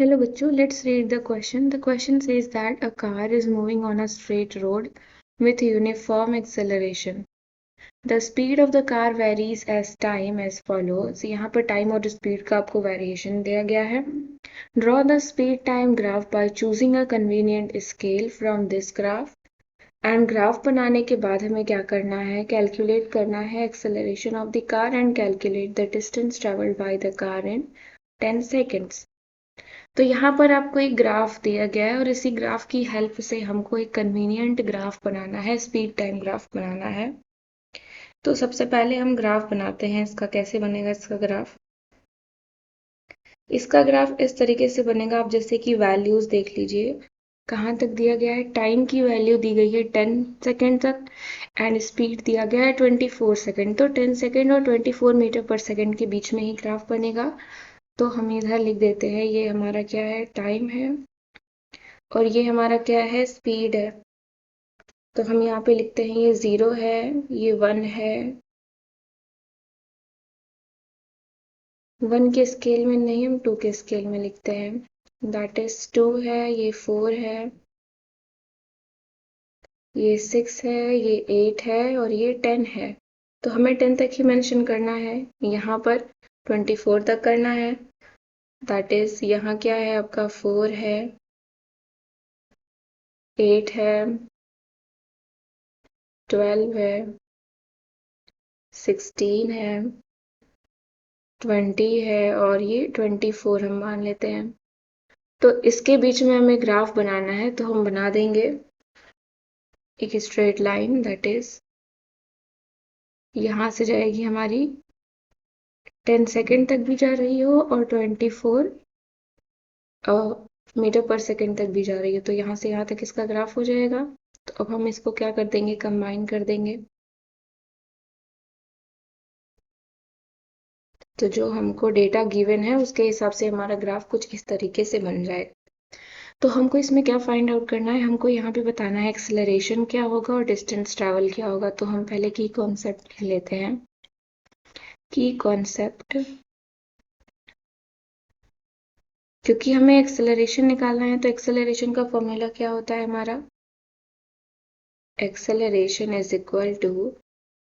Hello बच्चों, let's read the question. The question says that a car is moving on a straight road with uniform acceleration. The speed of the car varies as time as follows. यहाँ पर time और speed का आपको variation दिया गया है. Draw the speed time graph by choosing a convenient scale from this graph. And graph बनाने के बाद हमें क्या करना है, कैलकुलेट करना है acceleration of the car and calculate the distance travelled by the car in 10 seconds. तो यहाँ पर आपको एक ग्राफ दिया गया है और इसी ग्राफ की हेल्प से हमको एक कन्वीनियंट ग्राफ बनाना है, स्पीड टाइम ग्राफ बनाना है. तो सबसे पहले हम ग्राफ बनाते हैं. इसका कैसे बनेगा इसका ग्राफ? इसका ग्राफ इस तरीके से बनेगा. आप जैसे कि वैल्यूज देख लीजिए, कहाँ तक दिया गया है. टाइम की वैल्यू दी गई है 10 सेकेंड तक एंड स्पीड दिया गया है 24 सेकेंड. तो 10 सेकेंड और 24 मीटर पर सेकेंड के बीच में ही ग्राफ बनेगा. तो हम इधर लिख देते हैं, ये हमारा क्या है, टाइम है और ये हमारा क्या है, स्पीड है. तो हम यहाँ पे लिखते हैं ये 0 है, ये 1 है. 1 के स्केल में नहीं, हम 2 के स्केल में लिखते हैं. दैट इज 2 है, ये 4 है, ये 6 है, ये 8 है और ये 10 है. तो हमें 10 तक ही मेंशन करना है. यहाँ पर 24 तक करना है. दैट इज यहाँ क्या है आपका, 4 है, 8 है, 12 है, 16 है, 20 है और ये 24 हम मान लेते हैं. तो इसके बीच में हमें ग्राफ बनाना है, तो हम बना देंगे एक स्ट्रेट लाइन. दैट इज यहाँ से जाएगी हमारी 10 सेकेंड तक भी जा रही हो और 24 मीटर पर सेकेंड तक भी जा रही है. तो यहाँ से यहाँ तक इसका ग्राफ हो जाएगा. तो अब हम इसको क्या कर देंगे, कंबाइन कर देंगे. तो जो हमको डेटा गिवन है उसके हिसाब से हमारा ग्राफ कुछ इस तरीके से बन जाएगा. तो हमको इसमें क्या फाइंड आउट करना है, हमको यहाँ पे बताना है एक्सेलरेशन क्या होगा और डिस्टेंस ट्रैवल क्या होगा. तो हम पहले की कॉन्सेप्ट लिख लेते हैं. की कॉन्सेप्ट, क्योंकि हमें एक्सेलरेशन निकालना है तो एक्सेलरेशन का फॉर्मूला क्या होता है हमारा, acceleration is equal to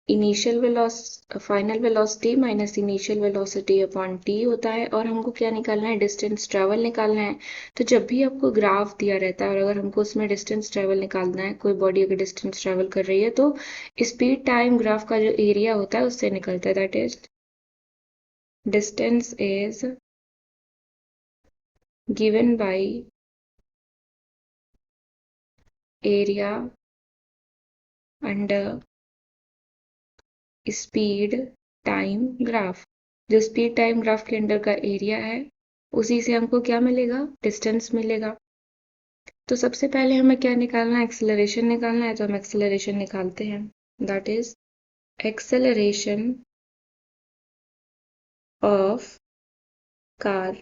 initial velocity, final velocity minus initial velocity upon T होता है. और हमको क्या निकालना है, डिस्टेंस ट्रैवल निकालना है. तो जब भी आपको ग्राफ दिया रहता है और अगर हमको उसमें डिस्टेंस ट्रैवल निकालना है, कोई बॉडी अगर डिस्टेंस ट्रैवल कर रही है, तो स्पीड टाइम ग्राफ का जो एरिया होता है उससे निकलता है. That is distance is given by area under speed time graph. जो स्पीड टाइम ग्राफ के अंडर का एरिया है उसी से हमको क्या मिलेगा, डिस्टेंस मिलेगा. तो सबसे पहले हमें क्या निकालना है, एक्सेलरेशन निकालना है. तो हम एक्सेलरेशन निकालते हैं. That is acceleration of car,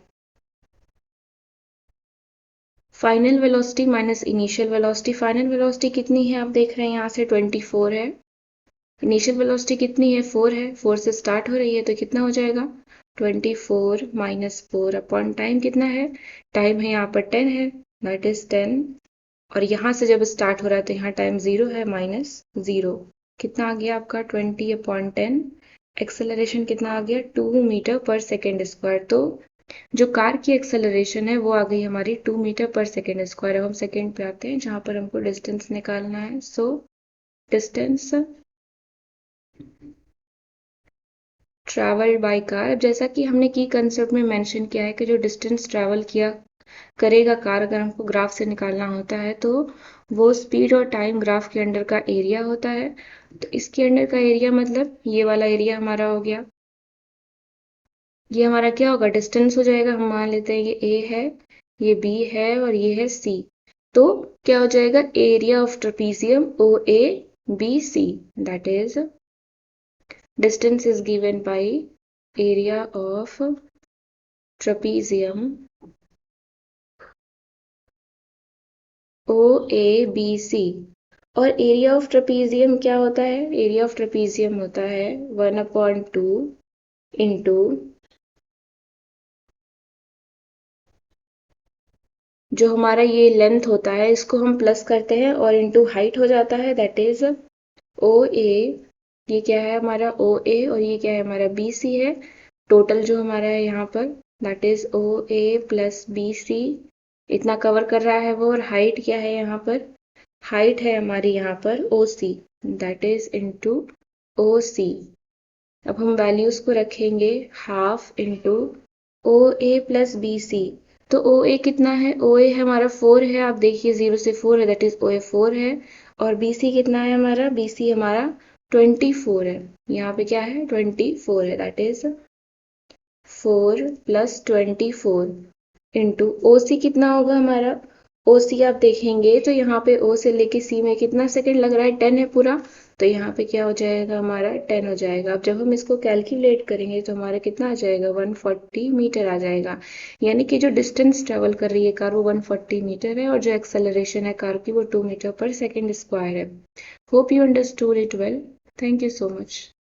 final velocity minus initial velocity. Final velocity कितनी है आप देख रहे हैं, यहाँ से 24 है. इनिशियल वेलोसिटी कितनी है, 4 है. 4 से स्टार्ट हो रही है तो कितना हो जाएगा, 24 माइनस 4 अपॉन टाइम कितना है, टाइम है यहाँ पर 10 है. That is 10. और यहाँ से जब स्टार्ट हो रहा है तो यहाँ टाइम 0 है, माइनस 0. कितना आ गया आपका, 20/10. एक्सेलरेशन कितना आ गया, 2 मीटर पर सेकेंड स्क्वायर. तो जो कार की एक्सेलरेशन है वो आ गई हमारी 2 मीटर पर सेकेंड स्क्वायर. अब हम सेकेंड पे आते हैं जहाँ पर हमको डिस्टेंस निकालना है. So distance travelled by car, जैसा कि हमने की कंसेप्ट में मेंशन किया है कि जो डिस्टेंस ट्रैवल किया करेगा कार, अगर हमको ग्राफ से निकालना होता है तो वो स्पीड और टाइम ग्राफ के अंडर का एरिया होता है. तो इसके अंडर का एरिया मतलब ये वाला एरिया हमारा हो गया. ये हमारा क्या होगा, डिस्टेंस हो जाएगा. हम मान लेते हैं ये ए है, ये बी है और ये है सी. तो क्या हो जाएगा, area of trapezium O A B C. That is distance is given by area of trapezium O A B C. और एरिया ऑफ ट्रेपीजियम क्या होता है, एरिया ऑफ ट्रेपीजियम होता है 1/2 इंटू जो हमारा ये लेंथ होता है इसको हम प्लस करते हैं और इनटू हाइट हो जाता है, दैट इज ओ ए। ये क्या है हमारा ओ ए और ये क्या है हमारा बी सी है। टोटल जो हमारा है यहाँ पर that is O A plus B C, इतना कवर कर रहा है वो। और हाइट क्या है यहाँ पर, हाइट है हमारी यहाँ पर ओ सी, दैट इज इनटू ओ सी। अब हम वैल्यूज को रखेंगे half into O A plus B सी। तो ओ ए कितना है, ओ ए हमारा 4 है, आप देखिए 0 से 4 है, दैट इज ओ ए 4 है। और बी सी कितना है हमारा, बी सी हमारा 24 है। यहाँ पे क्या है 24 है, that is 4 plus 24 into O C कितना होगा हमारा। ओ सी आप देखेंगे तो यहाँ पे ओ से लेके सी में कितना सेकंड लग रहा है, 10 है पूरा। तो यहाँ पे क्या हो जाएगा हमारा 10 हो जाएगा। अब जब हम इसको कैलकुलेट करेंगे तो हमारा कितना आ जाएगा 140 मीटर आ जाएगा। यानी कि जो डिस्टेंस ट्रेवल कर रही है कार वो 140 मीटर है और जो एक्सेलरेशन है कार की वो 2 मीटर पर सेकेंड स्क्वायर है। Hope you understood it well. Thank you so much.